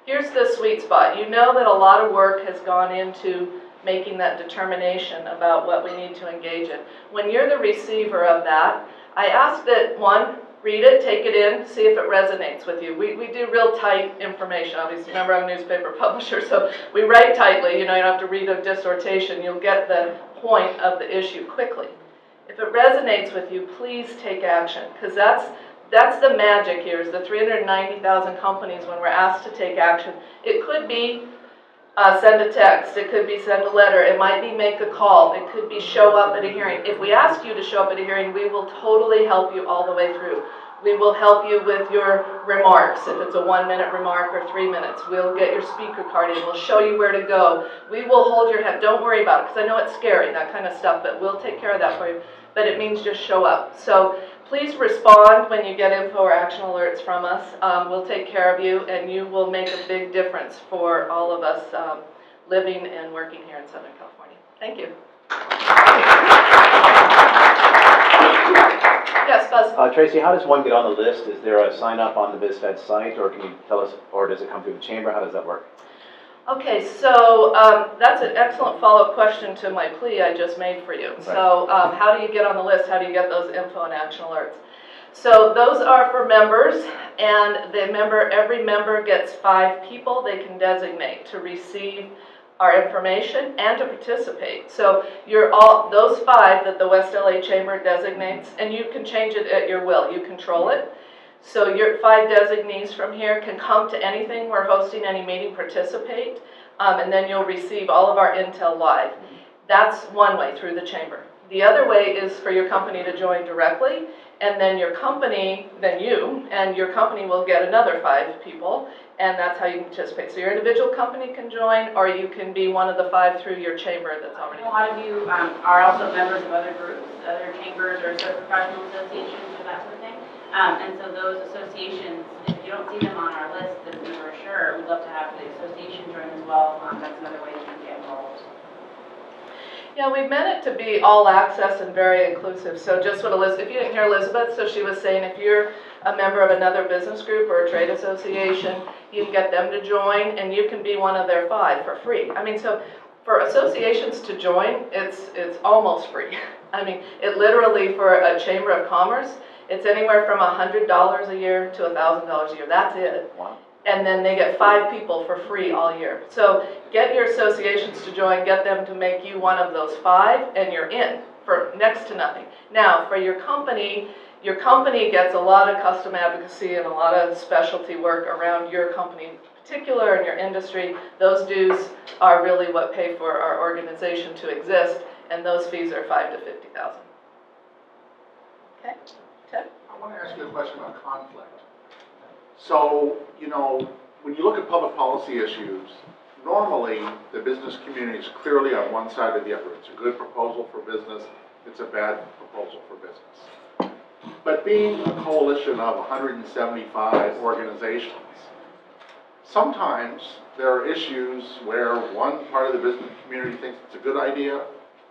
here's the sweet spot. You know that a lot of work has gone into making that determination about what we need to engage in. When you're the receiver of that, I ask that, one, read it, take it in, see if it resonates with you. We do real tight information. Obviously, remember, I'm a newspaper publisher, so we write tightly. You know, you don't have to read a dissertation. You'll get the point of the issue quickly. If it resonates with you, please take action, because that's the magic here, is the 390,000 companies when we're asked to take action. It could be send a text, it could be send a letter, it might be make a call, it could be show up at a hearing. If we ask you to show up at a hearing, we will totally help you all the way through. We will help you with your remarks, if it's a 1-minute remark or 3 minutes. We'll get your speaker card in, we'll show you where to go. We will hold your hand, don't worry about it, because I know it's scary, that kind of stuff, but we'll take care of that for you. But it means just show up. So please respond when you get info or action alerts from us. We'll take care of you, and you will make a big difference for all of us living and working here in Southern California. Thank you. Yes, Buzz. Tracy, how does one get on the list? Is there a sign up on the BizFed site, or can you tell us, or does it come through the chamber? How does that work? Okay, so that's an excellent follow-up question to my plea I just made for you. Right. So how do you get on the list? How do you get those info and action alerts? So those are for members, and every member gets 5 people they can designate to receive our information and to participate. So you're all those 5 that the West LA Chamber designates, and you can change it at your will. You control it. So your 5 designees from here can come to anything we're hosting, any meeting, participate, and then you'll receive all of our intel live. That's one way, through the chamber. The other way is for your company to join directly, and then your company, you will get another 5 people, and that's how you can participate. So your individual company can join, or you can be one of the 5 through your chamber that's already. A lot of you are also members of other groups, other chambers or professional associations or that sort of thing. And so those associations, if you don't see them on our list as a brochure, we'd love to have the association join as well. That's another way you can get involved. Yeah, we meant it to be all access and very inclusive. So just what Elizabeth, if you didn't hear Elizabeth, so she was saying if you're a member of another business group or a trade association, you can get them to join, and you can be one of their 5 for free. I mean, so for associations to join, it's almost free. I mean, it literally, for a chamber of commerce, it's anywhere from $100 a year to $1,000 a year. That's it. Wow. And then they get 5 people for free all year. So get your associations to join, get them to make you one of those 5, and you're in for next to nothing. Now, for your company gets a lot of custom advocacy and a lot of specialty work around your company in particular and your industry. Those dues are really what pay for our organization to exist, and those fees are $5,000 to $50,000. Okay. Ted? I want to ask you a question about conflict. So, you know, when you look at public policy issues, normally the business community is clearly on one side or the other. It's a good proposal for business, it's a bad proposal for business. But being a coalition of 175 organizations, sometimes there are issues where one part of the business community thinks it's a good idea,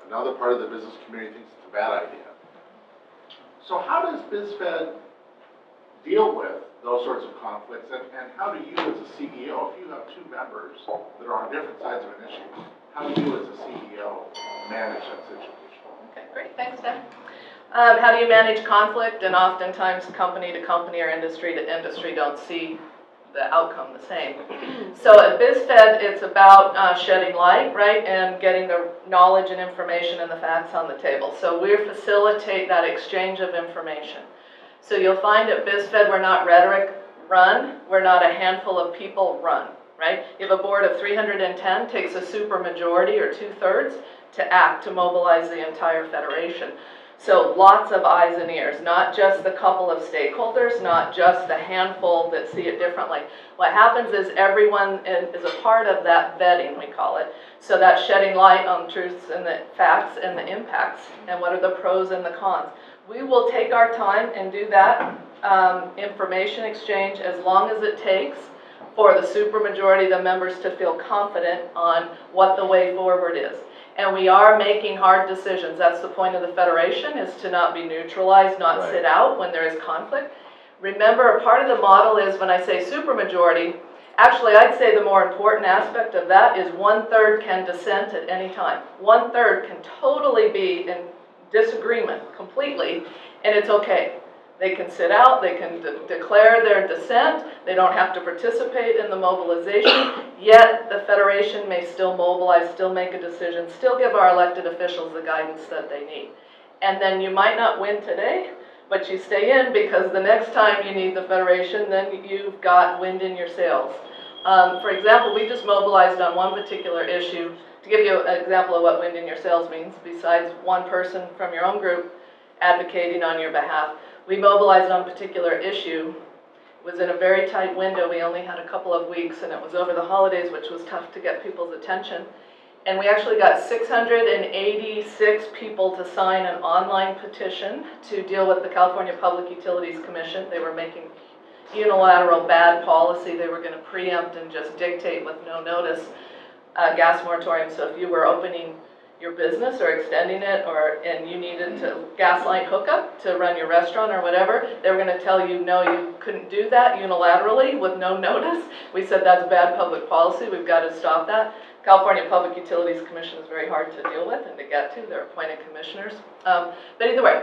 another part of the business community thinks it's a bad idea. So how does BizFed deal with those sorts of conflicts, and how do you as a CEO, if you have 2 members that are on different sides of an issue, how do you as a CEO manage that situation? Okay, great, thanks, Dan. How do you manage conflict? And oftentimes company to company or industry to industry don't see the outcome the same. So at BizFed, it's about shedding light, right, and getting the knowledge and information and the facts on the table. So we facilitate that exchange of information. So you'll find at BizFed we're not rhetoric run, we're not a handful of people run, right? You have a board of 310, takes a super majority or 2/3 to act, to mobilize the entire federation. So lots of eyes and ears, not just the couple of stakeholders, not just the handful that see it differently. What happens is everyone is a part of that vetting, we call it. So that's shedding light on truths and the facts and the impacts, and what are the pros and the cons. We will take our time and do that information exchange as long as it takes for the supermajority of the members to feel confident on what the way forward is. And we are making hard decisions. That's the point of the Federation, is to not be neutralized, not Right. sit out when there is conflict. Remember, part of the model is, when I say supermajority, actually I'd say the more important aspect of that is 1/3 can dissent at any time. 1/3 can totally be in disagreement completely, and it's okay. They can sit out, they can declare their dissent, they don't have to participate in the mobilization, yet the Federation may still mobilize, still make a decision, still give our elected officials the guidance that they need. And then you might not win today, but you stay in, because the next time you need the Federation, then you've got wind in your sails. For example, we just mobilized on one particular issue. To give you an example of what wind in your sails means, besides one person from your own group advocating on your behalf, we mobilized on a particular issue. It was in a very tight window. We only had a couple of weeks, and it was over the holidays, which was tough to get people's attention. And we actually got 686 people to sign an online petition to deal with the California Public Utilities Commission. They were making unilateral bad policy. They were going to preempt and just dictate with no notice gas moratorium. So if you were opening your business or extending it, and you needed to gas line hookup to run your restaurant or whatever, they were going to tell you, no, you couldn't do that unilaterally with no notice. We said that's bad public policy. We've got to stop that. California Public Utilities Commission is very hard to deal with and to get to. They're appointed commissioners. But either way,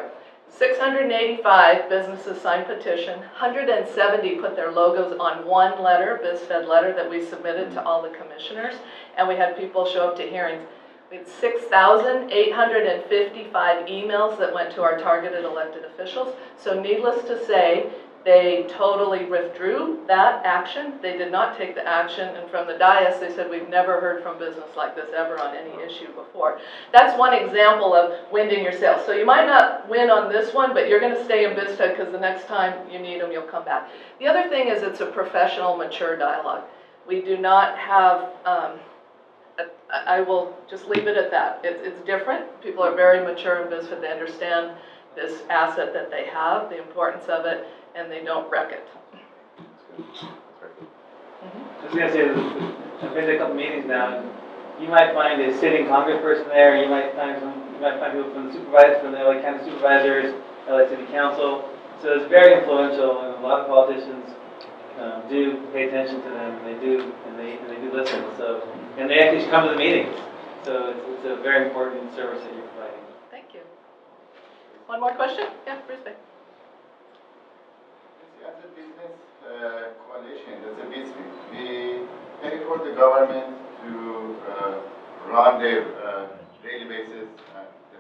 685 businesses signed petition. 170 put their logos on one letter, BizFed letter, that we submitted to all the commissioners, and we had people show up to hearings. We had 6,855 emails that went to our targeted elected officials. So needless to say, they totally withdrew that action. They did not take the action, and from the dais, they said, we've never heard from business like this ever on any issue before. That's one example of wind in your sails. So you might not win on this one, but you're going to stay in BizFed, because the next time you need them, you'll come back. The other thing is, it's a professional, mature dialogue. We do not have... I will just leave it at that. It's different. People are very mature in BizFed. They understand this asset that they have, the importance of it, and they don't wreck it. I was going to say, I've been to a couple meetings now, and you might find a sitting congressperson there, you might find people from the supervisors, from the LA County Supervisors, LA City Council. So it's very influential, and a lot of politicians do pay attention to them. They do, and they do listen. So, and they actually come to the meetings. So it's a very important service that you're providing. Thank you. One more question? Yeah, Bruce Bay. As a business coalition, as a business, we pay for the government to run their daily basis,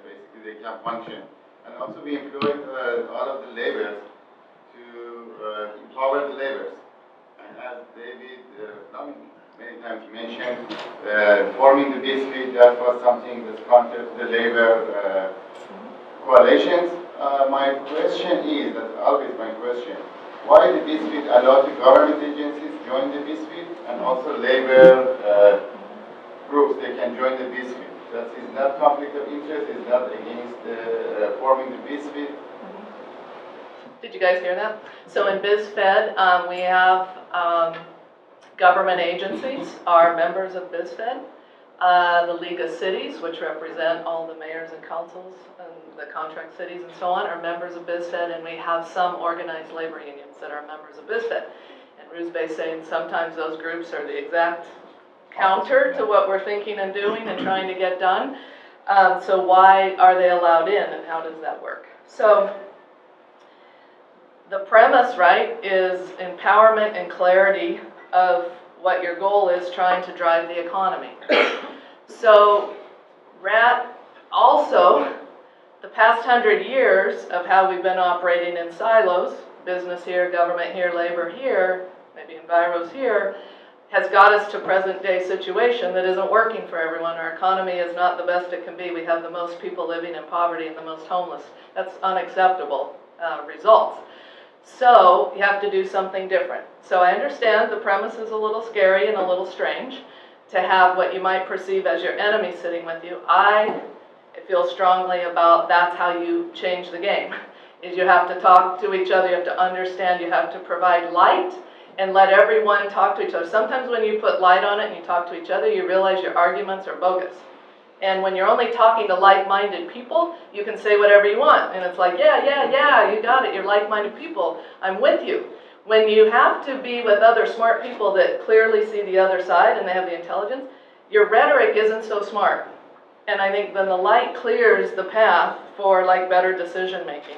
basically they can function. And also we employ all of the laborers to empower the laborers. And as David many times mentioned, forming the BizFed, that was something that's counter to the labor coalitions. My question is, that's always my question, why the BizFed allowed the government agencies join the BizFed, and also labor groups, they can join the BizFed? That is not conflict of interest, is not against forming the BizFed. Did you guys hear that? So in BizFed, we have government agencies are members of BizFed. The League of Cities, which represent all the mayors and councils and the contract cities and so on, are members of BizFed, and we have some organized labor unions that are members of BizFed. And Ruzbe's saying sometimes those groups are the exact counter to what we're thinking and doing and trying to get done. So why are they allowed in, and how does that work? So the premise, right, is empowerment and clarity of what your goal is, trying to drive the economy. So also, the past 100 years of how we've been operating in silos, business here, government here, labor here, maybe enviros here, has got us to present day situation that isn't working for everyone. Our economy is not the best it can be. We have the most people living in poverty and the most homeless. That's unacceptable results. So you have to do something different. So I understand the premise is a little scary and a little strange to have what you might perceive as your enemy sitting with you. I feel strongly about that's how you change the game. Is you have to talk to each other, you have to understand, you have to provide light and let everyone talk to each other. Sometimes when you put light on it and you talk to each other, you realize your arguments are bogus. And when you're only talking to like-minded people, you can say whatever you want. And it's like, yeah, you got it, you're like-minded people, I'm with you. When you have to be with other smart people that clearly see the other side and they have the intelligence, your rhetoric isn't so smart. And I think then the light clears the path for like better decision making.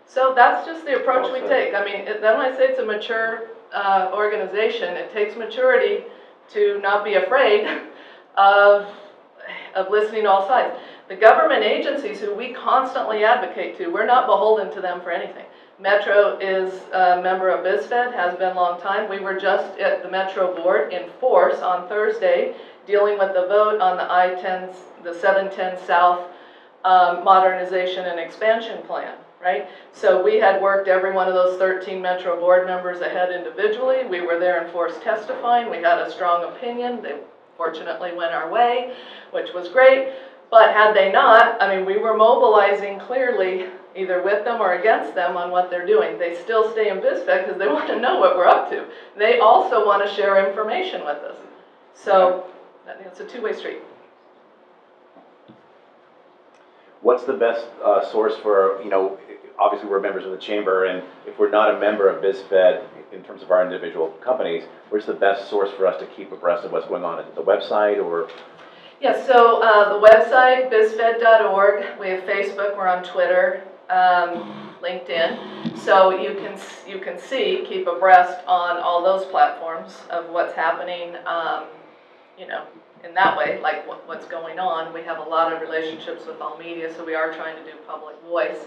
So that's just the approach we take. I mean, then when I say it's a mature organization, it takes maturity to not be afraid of listening to all sides. The government agencies who we constantly advocate to, we're not beholden to them for anything. Metro is a member of BizFed, has been a long time. We were just at the Metro board in force on Thursday dealing with the vote on the I-10, the 710 South modernization and expansion plan, right? So we had worked every one of those 13 Metro board members ahead individually. We were there in force testifying. We had a strong opinion. They fortunately went our way, which was great. But had they not, I mean, we were mobilizing clearly either with them or against them on what they're doing. They still stay in BizFed because they want to know what we're up to. They also want to share information with us. So it's a two-way street. What's the best source for, obviously we're members of the chamber, and if we're not a member of BizFed in terms of our individual companies, where's the best source for us to keep abreast of what's going on? Is it the website or? Yeah, so the website, bizfed.org. We have Facebook, we're on Twitter, LinkedIn. So you can see, keep abreast on all those platforms of what's happening, in that way, like what's going on. We have a lot of relationships with all media, so we are trying to do public voice.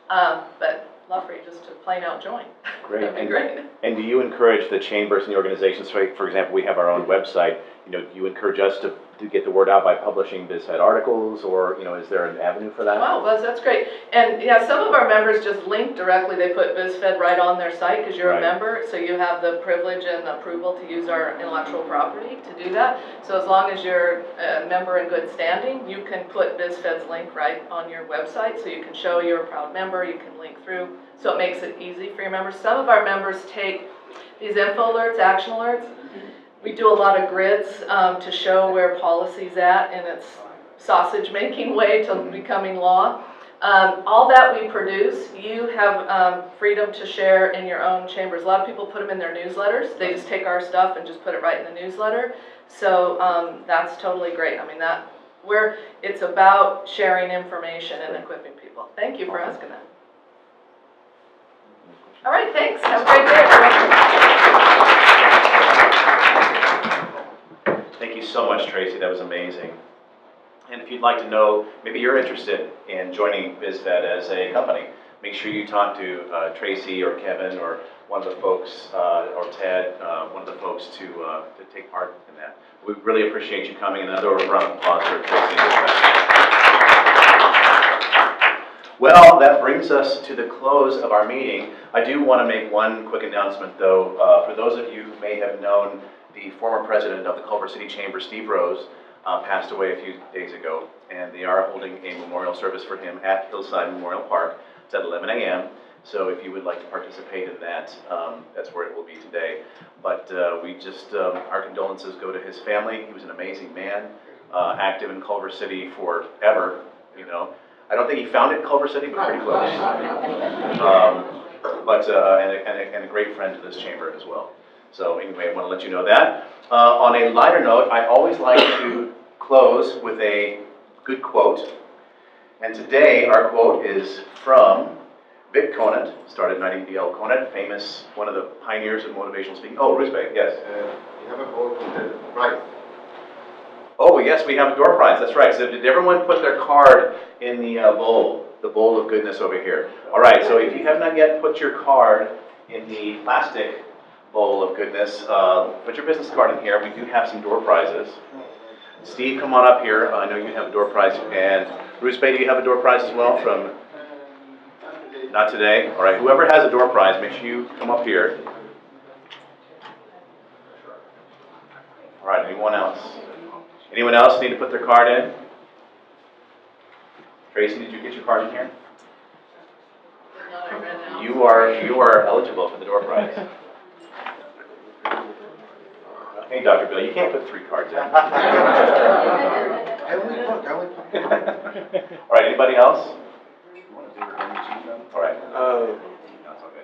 But love for you just to plain out join. Great. That'd be great. And do you encourage the chambers and the organizations, for example, we have our own website, do you encourage us to get the word out by publishing BizFed articles, or, is there an avenue for that? Wow, that's great. And yeah, some of our members just link directly. They put BizFed right on their site because you're a member, so you have the privilege and approval to use our intellectual property to do that. So as long as you're a member in good standing, you can put BizFed's link right on your website, so you can show you're a proud member, you can link through, so it makes it easy for your members. Some of our members take these info alerts, action alerts. We do a lot of grids to show where policy's at in its sausage-making way to becoming law. All that we produce, you have freedom to share in your own chambers. A lot of people put them in their newsletters. They just take our stuff and just put it right in the newsletter. So that's totally great. I mean, it's about sharing information and equipping people. Thank you for asking that. All right, thanks. Have a great day, everyone. Thank you so much, Tracy. That was amazing. And if you'd like to know, maybe you're interested in joining BizFed as a company, make sure you talk to Tracy or Kevin or one of the folks, or Ted, one of the folks to take part in that. We really appreciate you coming. Another round of applause for Tracy and BizFed. Well, that brings us to the close of our meeting. I do want to make one quick announcement, though. For those of you who may have known the former president of the Culver City Chamber, Steve Rose, passed away a few days ago, and they are holding a memorial service for him at Hillside Memorial Park. It's at 11 a.m., so if you would like to participate in that, that's where it will be today. But we just, our condolences go to his family. He was an amazing man, active in Culver City forever, I don't think he founded Culver City, but pretty close. And a great friend to this chamber as well. So anyway, I want to let you know that. On a lighter note, I always like to close with a good quote. And today our quote is from Vic Conant, started Nightingale Conant, famous, one of the pioneers of motivational speaking. Oh, Rusbek, yes. You have a vote for the prize. Oh, yes, we have a door prize, that's right. So did everyone put their card in the bowl of goodness over here? All right, so if you have not yet put your card in the plastic bowl of goodness. Put your business card in here. We do have some door prizes. Steve, come on up here. I know you have a door prize. And Bruce Bay, do you have a door prize as well from? Not today. All right. Whoever has a door prize, make sure you come up here. All right. Anyone else? Anyone else need to put their card in? Tracy, did you get your card in here? You are eligible for the door prize. Hey, Dr. Bill, you can't put 3 cards in. I only look. All right, anybody else? All right.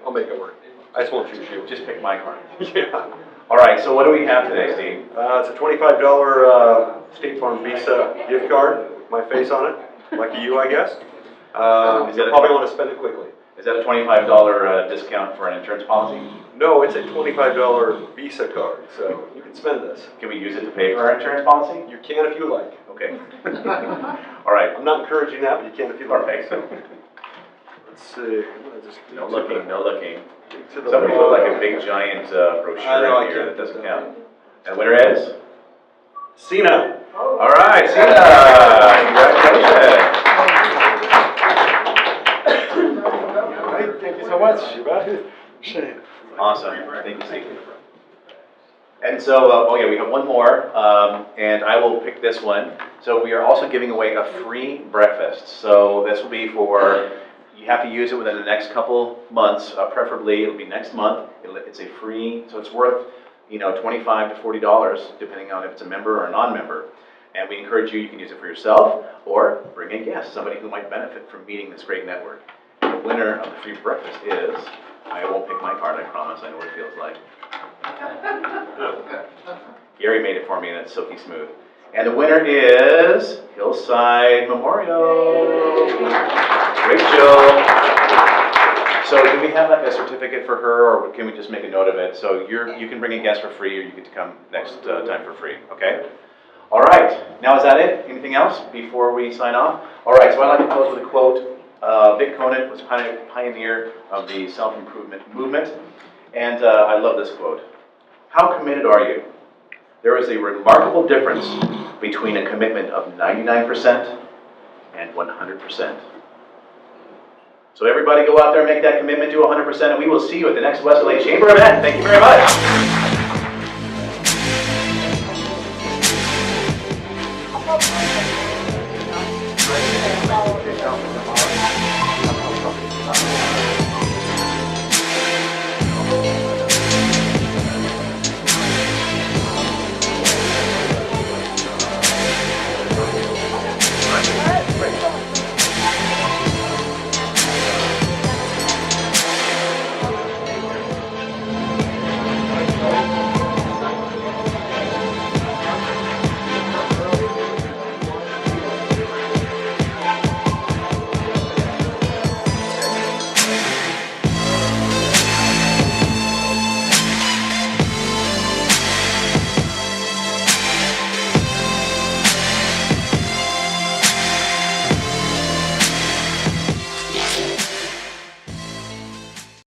I'll make it work. I just won't choose you. Just pick my card. Yeah. All right, so what do we have today, Steve? It's a $25 State Farm Visa gift card with my face on it. Lucky you, I guess. You probably want to spend it quickly. Is that a $25 discount for an insurance policy? No, it's a $25 Visa card, so you can spend this. Can we use it to pay for our insurance policy? You can if you like. Okay. All right. I'm not encouraging that, but you can if you like. Okay. Let's see. No looking, no looking. To the Somebody put like a big giant brochure in here that doesn't count. And the winner is? Cena. All right, Cena. Congratulations. Thank you so much. Awesome. Thank you, Steve. And so, oh yeah, we have one more, and I will pick this one. So we are also giving away a free breakfast. So this will be for, you have to use it within the next couple months, preferably it'll be next month. It's a free, so it's worth, $25 to $40, depending on if it's a member or a non-member. And we encourage you can use it for yourself, or bring a guest, somebody who might benefit from meeting this great network. The winner of the free breakfast is, I won't pick my card, I promise, I know what it feels like. Gary made it for me and it's silky smooth. And the winner is Hillside Memorial. Rachel. So do we have like a certificate for her, or can we just make a note of it? So you can bring a guest for free, or you get to come next time for free, okay? All right, now is that it? Anything else before we sign off? All right, so I'd like to close with a quote. Vic Conant was pioneer of the self-improvement movement, and I love this quote. How committed are you? There is a remarkable difference between a commitment of 99% and 100%. So everybody go out there and make that commitment to 100%, and we will see you at the next West LA Chamber event. Thank you very much.